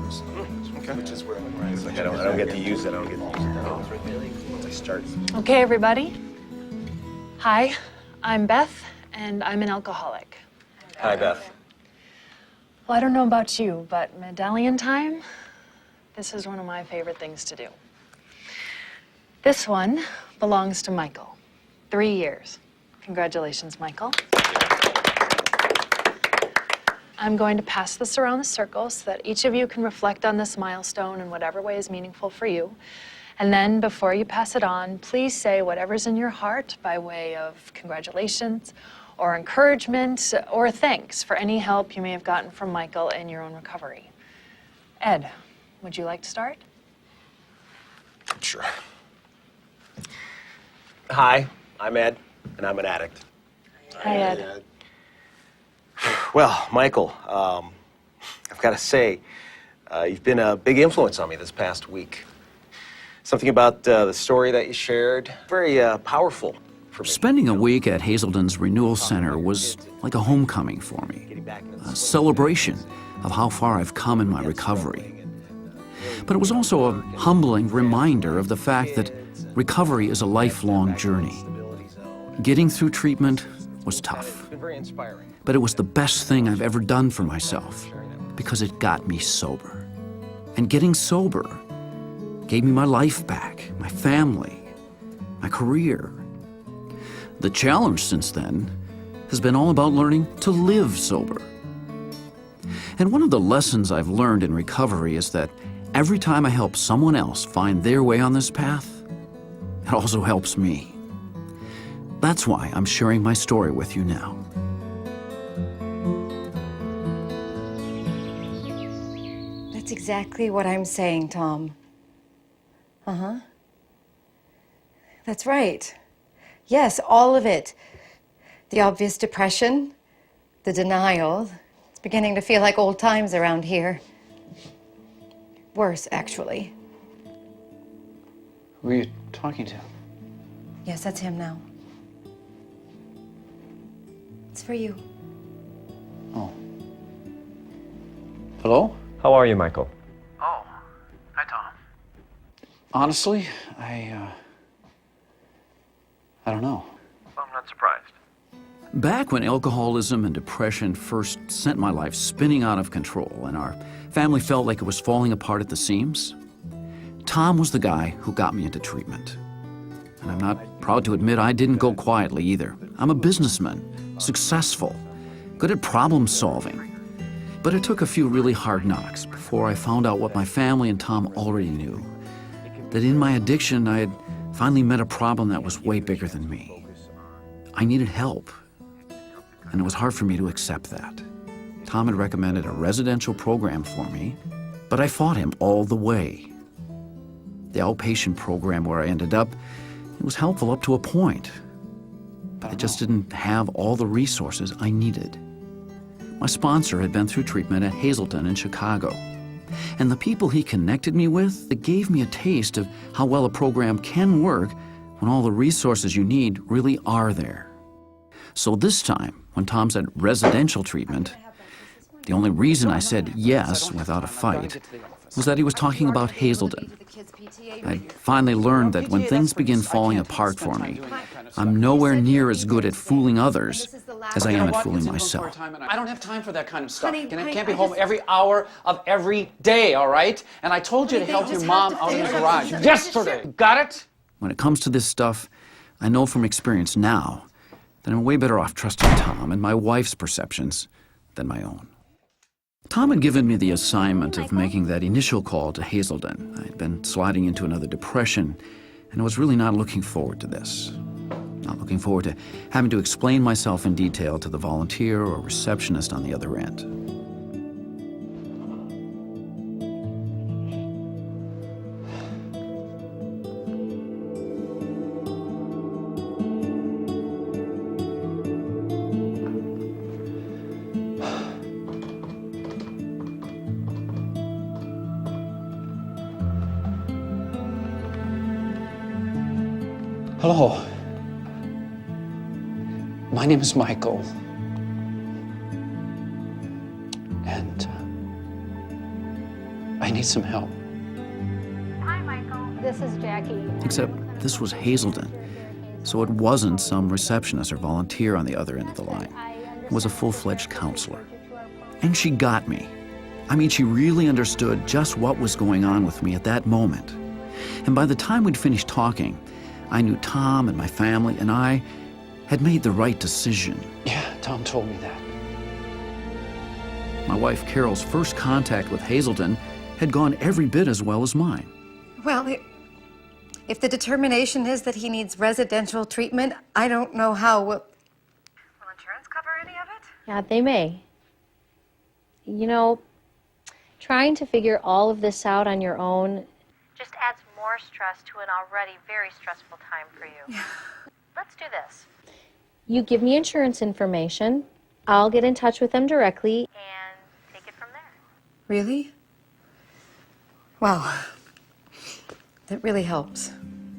Okay. Which is where Like I don't get to use it. I don't get to use it once I start. Okay, everybody. Hi, I'm Beth, and I'm an alcoholic. Hi, Beth. Well, I don't know about you, but medallion time, this is one of my favorite things to do. This one belongs to Michael. 3 years. Congratulations, Michael. I'm going to pass this around the circle so that each of you can reflect on this milestone in whatever way is meaningful for you. And then before you pass it on, please say whatever's in your heart by way of congratulations or encouragement or thanks for any help you may have gotten from Michael in your own recovery. Ed, would you like to start? Sure. Hi, I'm Ed, and I'm an addict. Hi, Ed. Well, Michael, I've got to say, you've been a big influence on me this past week. Something about the story that you shared, very powerful for me. Spending a week at Hazelden's Renewal Center was like a homecoming for me, a celebration of how far I've come in my recovery. But it was also a humbling reminder of the fact that recovery is a lifelong journey. Getting through treatment was tough, but it was the best thing I've ever done for myself because it got me sober. And getting sober gave me my life back, my family, my career. The challenge since then has been all about learning to live sober. And one of the lessons I've learned in recovery is that every time I help someone else find their way on this path, it also helps me. That's why I'm sharing my story with you now. That's exactly what I'm saying, Tom. That's right. Yes, all of it. The obvious depression, the denial. It's beginning to feel like old times around here. Worse, actually. Who are you talking to? Yes, that's him now. It's for you. Oh. Hello? How are you, Michael? Oh. Hi, Tom. Honestly, I don't know. Well, I'm not surprised. Back when alcoholism and depression first sent my life spinning out of control and our family felt like it was falling apart at the seams, Tom was the guy who got me into treatment. And I'm not proud to admit I didn't go quietly either. I'm a businessman, successful, good at problem solving. But it took a few really hard knocks before I found out what my family and Tom already knew. That in my addiction, I had finally met a problem that was way bigger than me. I needed help, and it was hard for me to accept that. Tom had recommended a residential program for me, but I fought him all the way. The outpatient program where I ended up, it was helpful up to a point, but it just didn't have all the resources I needed. My sponsor had been through treatment at HAZELDEN in Chicago, and the people he connected me with, it gave me a taste of how well a program can work when all the resources you need really are there. So this time, when Tom said residential treatment, the only reason I said yes without a fight was that he was talking about Hazelden. I'd finally learned that when things begin falling apart for me, I'm nowhere near as good at fooling others as I am at fooling myself. I don't have time for that kind of stuff. Honey, I honey, can't be I home just- every hour of every day, all right? And I told you to Honey, help they your just mom have to out in the figure garage out- yesterday. Got it? When it comes to this stuff, I know from experience now that I'm way better off trusting Tom and my wife's perceptions than my own. Tom had given me the assignment of making that initial call to Hazelden. I'd been sliding into another depression, and I was really not looking forward to this. Not looking forward to having to explain myself in detail to the volunteer or receptionist on the other end. Hello. My name is Michael. And need some help. Hi, Michael. This is Jackie. Except this was Hazelden, so it wasn't some receptionist or volunteer on the other end of the line. It was a full-fledged counselor. And she got me. I mean, she really understood just what was going on with me at that moment. And by the time we'd finished talking, I knew Tom and my family and I had made the right decision. Yeah, Tom told me that. My wife Carol's first contact with Hazelden had gone every bit as well as mine. Well, if the determination is that he needs residential treatment, I don't know how. Will insurance cover any of it? Yeah, they may. You know, trying to figure all of this out on your own just adds more stress to an already very stressful time for you. Let's do this. You give me insurance information, I'll get in touch with them directly and take it from there. Really? Wow. That really helps.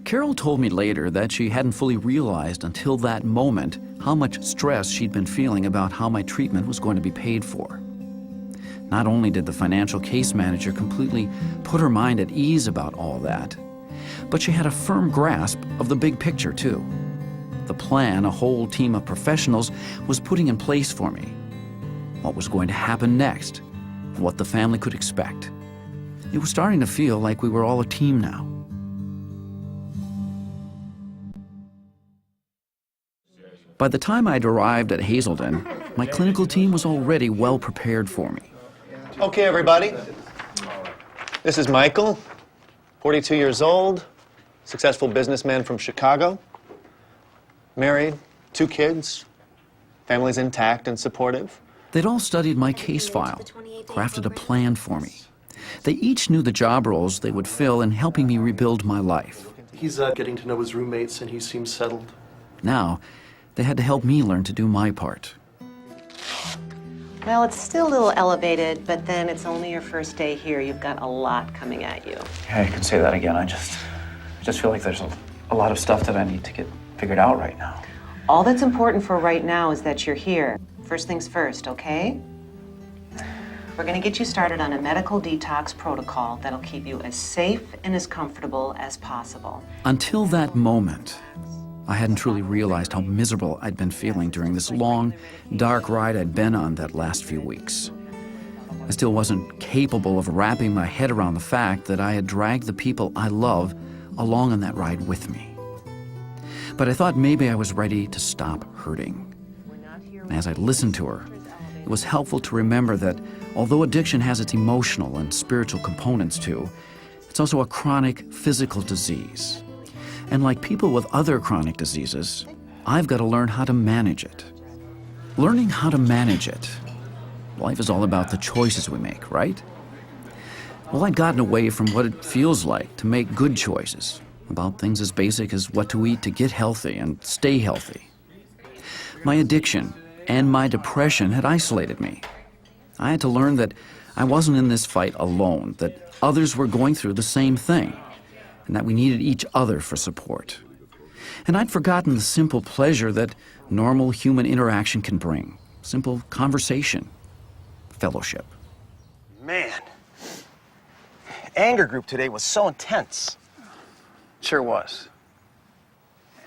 Carol told me later that she hadn't fully realized until that moment how much stress she'd been feeling about how my treatment was going to be paid for. Not only did the financial case manager completely put her mind at ease about all that, but she had a firm grasp of the big picture, too. The plan a whole team of professionals was putting in place for me. What was going to happen next, what the family could expect. It was starting to feel like we were all a team now. By the time I'd arrived at Hazelden, my clinical team was already well prepared for me. Okay, everybody. This is Michael, 42 years old, successful businessman from Chicago, married, 2 kids, family's intact and supportive. They'd all studied my case file, crafted a plan for me. They each knew the job roles they would fill in helping me rebuild my life. He's getting to know his roommates and he seems settled. Now, they had to help me learn to do my part. Well, it's still a little elevated, but then it's only your first day here. You've got a lot coming at you. Yeah, you can say that again. I just feel like there's a lot of stuff that I need to get figured out right now. All that's important for right now is that you're here. First things first, okay? We're gonna get you started on a medical detox protocol that'll keep you as safe and as comfortable as possible. Until that moment, I hadn't truly realized how miserable I'd been feeling during this long, dark ride I'd been on that last few weeks. I still wasn't capable of wrapping my head around the fact that I had dragged the people I love along on that ride with me. But I thought maybe I was ready to stop hurting. As I listened to her, it was helpful to remember that although addiction has its emotional and spiritual components too, it's also a chronic physical disease. And like people with other chronic diseases, I've got to learn how to manage it. Learning how to manage it. Life is all about the choices we make, right? Well, I'd gotten away from what it feels like to make good choices about things as basic as what to eat to get healthy and stay healthy. My addiction and my depression had isolated me. I had to learn that I wasn't in this fight alone, that others were going through the same thing, and that we needed each other for support. And I'd forgotten the simple pleasure that normal human interaction can bring. Simple conversation, fellowship. Man, anger group today was so intense. Sure was.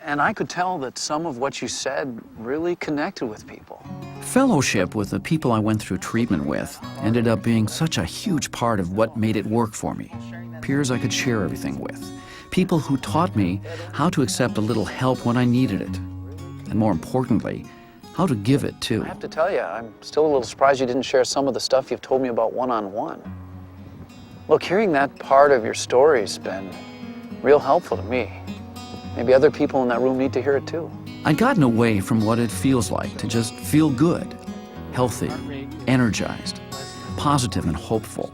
And I could tell that some of what you said really connected with people. Fellowship with the people I went through treatment with ended up being such a huge part of what made it work for me. Peers I could share everything with. People who taught me how to accept a little help when I needed it. And more importantly, how to give it too. I have to tell you, I'm still a little surprised you didn't share some of the stuff you've told me about one-on-one. Look, hearing that part of your story's been real helpful to me. Maybe other people in that room need to hear it too. I'd gotten away from what it feels like to just feel good, healthy, energized, positive and hopeful.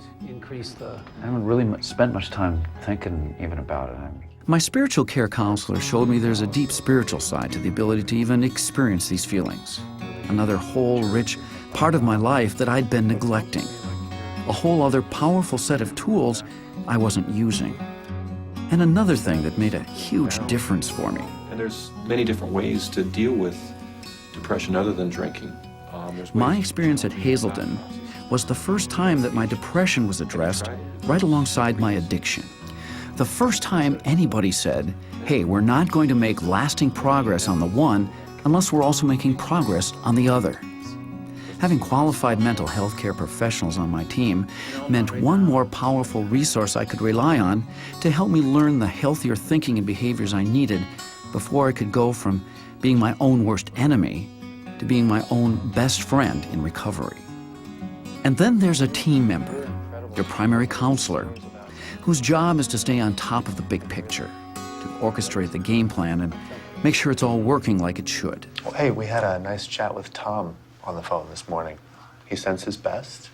I haven't really spent much time thinking even about it. My spiritual care counselor showed me there's a deep spiritual side to the ability to even experience these feelings. Another whole, rich part of my life that I'd been neglecting. A whole other powerful set of tools I wasn't using. And another thing that made a huge difference for me. And there's many different ways to deal with depression other than drinking. My experience at Hazelden was the first time that my depression was addressed right alongside my addiction. The first time anybody said, hey, we're not going to make lasting progress on the one unless we're also making progress on the other. Having qualified mental health care professionals on my team meant one more powerful resource I could rely on to help me learn the healthier thinking and behaviors I needed before I could go from being my own worst enemy to being my own best friend in recovery. And then there's a team member, your primary counselor, whose job is to stay on top of the big picture, to orchestrate the game plan and make sure it's all working like it should. Well, hey, we had a nice chat with Tom on the phone this morning. He sends his best.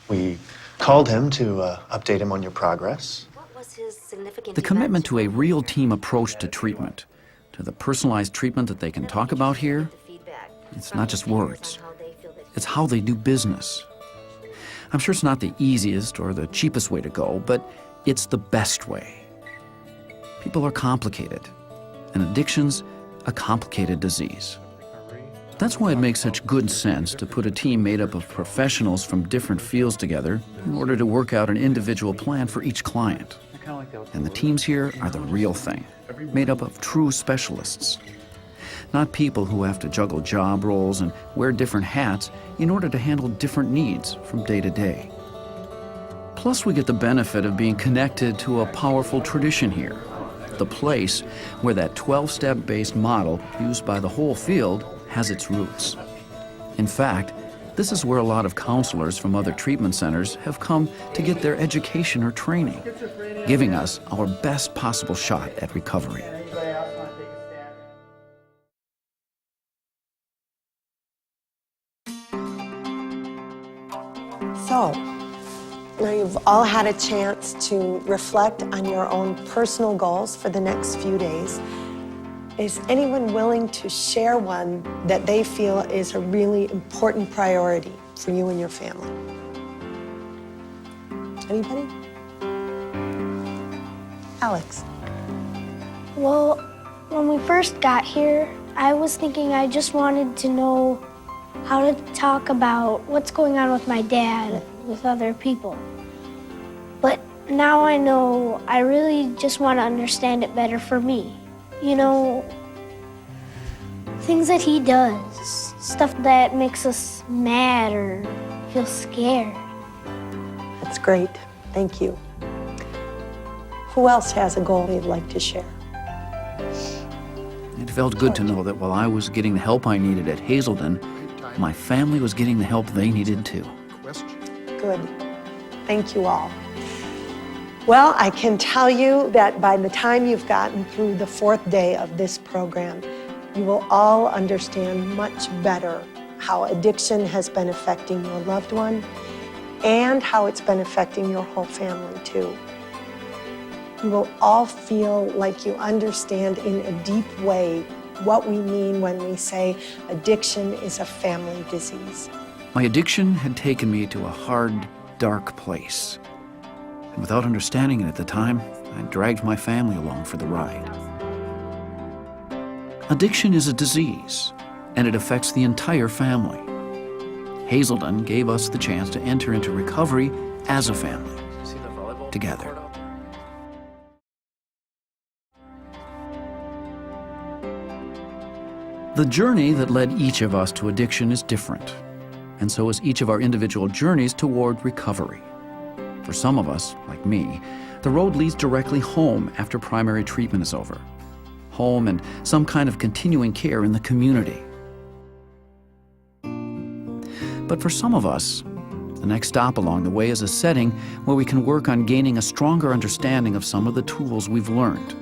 We called him to update him on your progress. What was his significant The commitment to a real team approach to treatment, to the personalized treatment that they can talk about here, it's not just words. It's how they do business. I'm sure it's not the easiest or the cheapest way to go, but it's the best way. People are complicated, and addiction's a complicated disease. That's why it makes such good sense to put a team made up of professionals from different fields together in order to work out an individual plan for each client. And the teams here are the real thing, made up of true specialists. Not people who have to juggle job roles and wear different hats in order to handle different needs from day to day. Plus, we get the benefit of being connected to a powerful tradition here, the place where that 12-step based model used by the whole field has its roots. In fact, this is where a lot of counselors from other treatment centers have come to get their education or training, giving us our best possible shot at recovery. So, now you've all had a chance to reflect on your own personal goals for the next few days. Is anyone willing to share one that they feel is a really important priority for you and your family? Anybody? Alex. Well, when we first got here, I was thinking I just wanted to know how to talk about what's going on with my dad with other people. But now I know I really just want to understand it better for me. You know, things that he does, stuff that makes us mad or feel scared. That's great. Thank you. Who else has a goal they'd like to share? It felt good to know that while I was getting the help I needed at Hazelden, my family was getting the help they needed too. Good. Thank you all. Well, I can tell you that by the time you've gotten through the 4th day of this program, you will all understand much better how addiction has been affecting your loved one and how it's been affecting your whole family too. You will all feel like you understand in a deep way what we mean when we say addiction is a family disease. My addiction had taken me to a hard, dark place. And without understanding it at the time, I dragged my family along for the ride. Addiction is a disease, and it affects the entire family. Hazelden gave us the chance to enter into recovery as a family, together. The journey that led each of us to addiction is different, and so is each of our individual journeys toward recovery. For some of us, like me, the road leads directly home after primary treatment is over. Home and some kind of continuing care in the community. But for some of us, the next stop along the way is a setting where we can work on gaining a stronger understanding of some of the tools we've learned.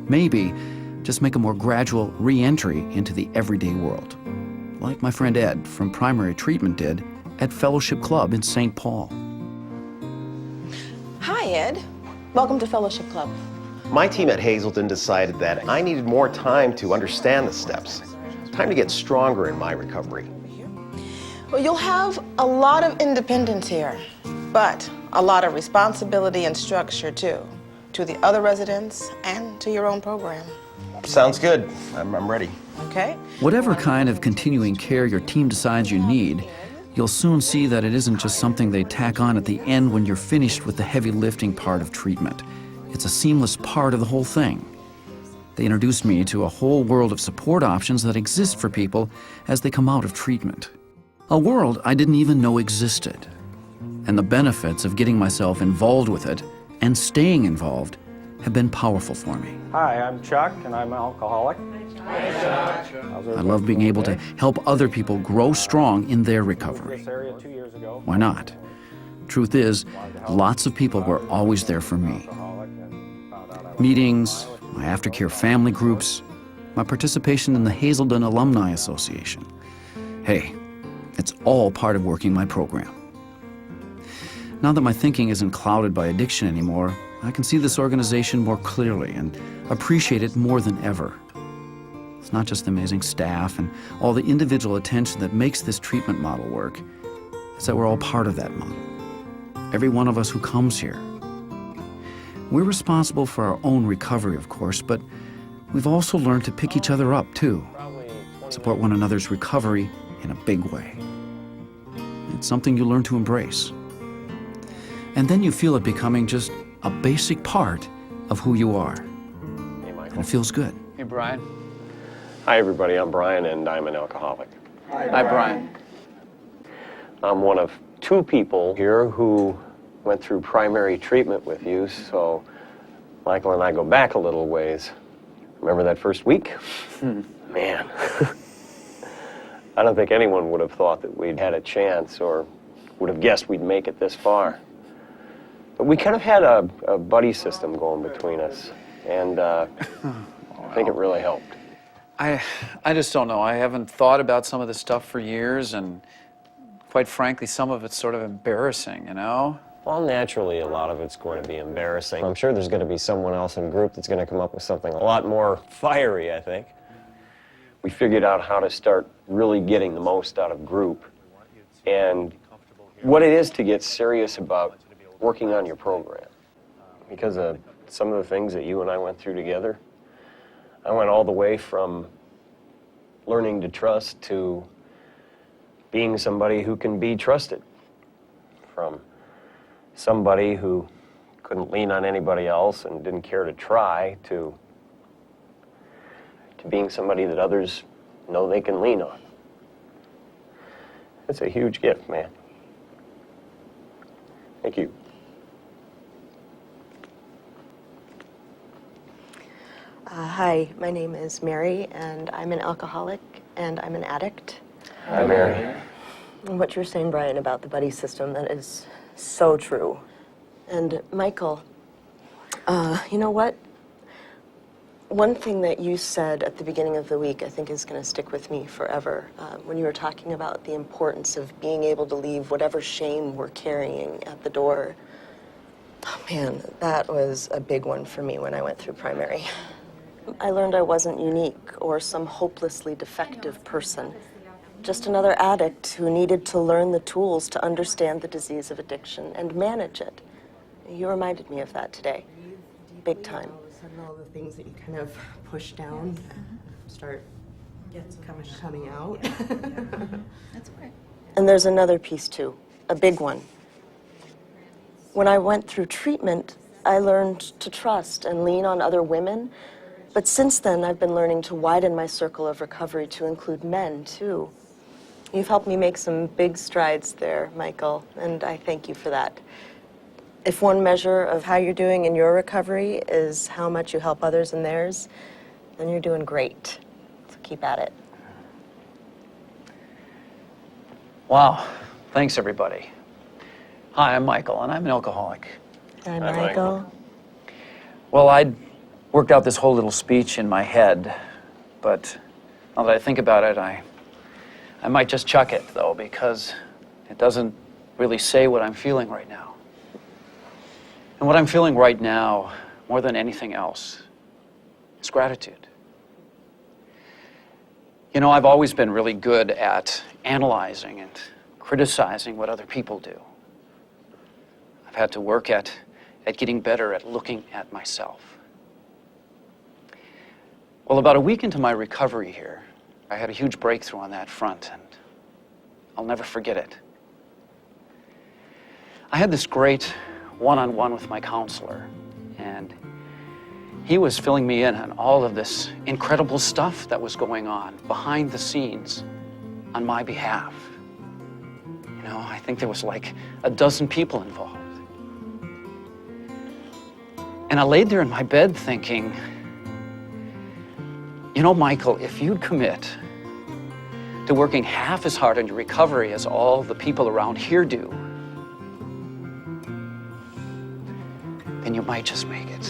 Maybe just make a more gradual re-entry into the everyday world, like my friend Ed from primary treatment did at Fellowship Club in St. Paul. Hi, Ed. Welcome to Fellowship Club. My team at Hazelden decided that I needed more time to understand the steps. Time to get stronger in my recovery. Well, you'll have a lot of independence here, but a lot of responsibility and structure too, to the other residents and to your own program. Sounds good. I'm ready. Okay. Whatever kind of continuing care your team decides you need, you'll soon see that it isn't just something they tack on at the end when you're finished with the heavy lifting part of treatment. It's a seamless part of the whole thing. They introduced me to a whole world of support options that exist for people as they come out of treatment. A world I didn't even know existed. And the benefits of getting myself involved with it and staying involved have been powerful for me. Hi, I'm Chuck, and I'm an alcoholic. Hi, Chuck. I love being able to help other people grow strong in their recovery. Why not? Truth is, lots of people were always there for me. Meetings, my aftercare family groups, my participation in the HAZELDEN Alumni Association. Hey, it's all part of working my program. Now that my thinking isn't clouded by addiction anymore, I can see this organization more clearly and appreciate it more than ever. It's not just the amazing staff and all the individual attention that makes this treatment model work. It's that we're all part of that model. Every one of us who comes here. We're responsible for our own recovery, of course, but we've also learned to pick each other up, too. Support one another's recovery in a big way. It's something you learn to embrace. And then you feel it becoming just a basic part of who you are. Hey, Michael. And it feels good. Hey, Brian. Hi, everybody. I'm Brian, and I'm an alcoholic. Hi, Brian. I'm one of two people here who went through primary treatment with you, so Michael and I go back a little ways. Remember that first week? Man. I don't think anyone would have thought that we'd had a chance or would have guessed we'd make it this far. But we kind of had a buddy system going between us, and I think it really helped. I just don't know. I haven't thought about some of this stuff for years, and quite frankly, some of it's sort of embarrassing, you know? Well, naturally, a lot of it's going to be embarrassing. I'm sure there's going to be someone else in the group that's going to come up with something a lot more fiery, I think. We figured out how to start really getting the most out of group and what it is to get serious about working on your program. Because of some of the things that you and I went through together, I went all the way from learning to trust to being somebody who can be trusted, from somebody who couldn't lean on anybody else and didn't care to try to being somebody that others know they can lean on. It's a huge gift, man. Thank you. Hi, my name is Mary, and I'm an alcoholic, and I'm an addict. Hi, Mary. And what you're saying, Brian, about the buddy system, that is so true. And Michael, you know what? One thing that you said at the beginning of the week I think is going to stick with me forever. When you were talking about the importance of being able to leave whatever shame we're carrying at the door. Oh, man, that was a big one for me when I went through primary. I learned I wasn't unique or some hopelessly defective person. Just another addict who needed to learn the tools to understand the disease of addiction and manage it. You reminded me of that today. Big time. All the things that you kind of push down start coming out. That's okay. And there's another piece too, a big one. When I went through treatment, I learned to trust and lean on other women. But since then, I've been learning to widen my circle of recovery to include men, too. You've helped me make some big strides there, Michael, and I thank you for that. If one measure of how you're doing in your recovery is how much you help others in theirs, then you're doing great. So keep at it. Wow. Thanks, everybody. Hi, I'm Michael, and I'm an alcoholic. Hi, Michael. Well, I'd worked out this whole little speech in my head, but now that I think about it, I might just chuck it, though, because it doesn't really say what I'm feeling right now. And what I'm feeling right now, more than anything else, is gratitude. You know, I've always been really good at analyzing and criticizing what other people do. I've had to work at getting better at looking at myself. Well, about a week into my recovery here, I had a huge breakthrough on that front, and I'll never forget it. I had this great one-on-one with my counselor, and he was filling me in on all of this incredible stuff that was going on behind the scenes on my behalf. You know, I think there was like a dozen people involved. And I laid there in my bed thinking, you know, Michael, if you'd commit to working half as hard on your recovery as all the people around here do, then you might just make it.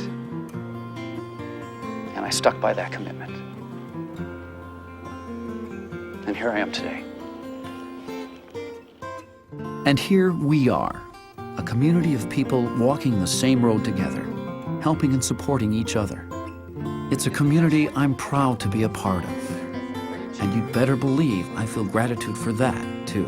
And I stuck by that commitment. And here I am today. And here we are, a community of people walking the same road together, helping and supporting each other. It's a community I'm proud to be a part of. And you'd better believe I feel gratitude for that, too.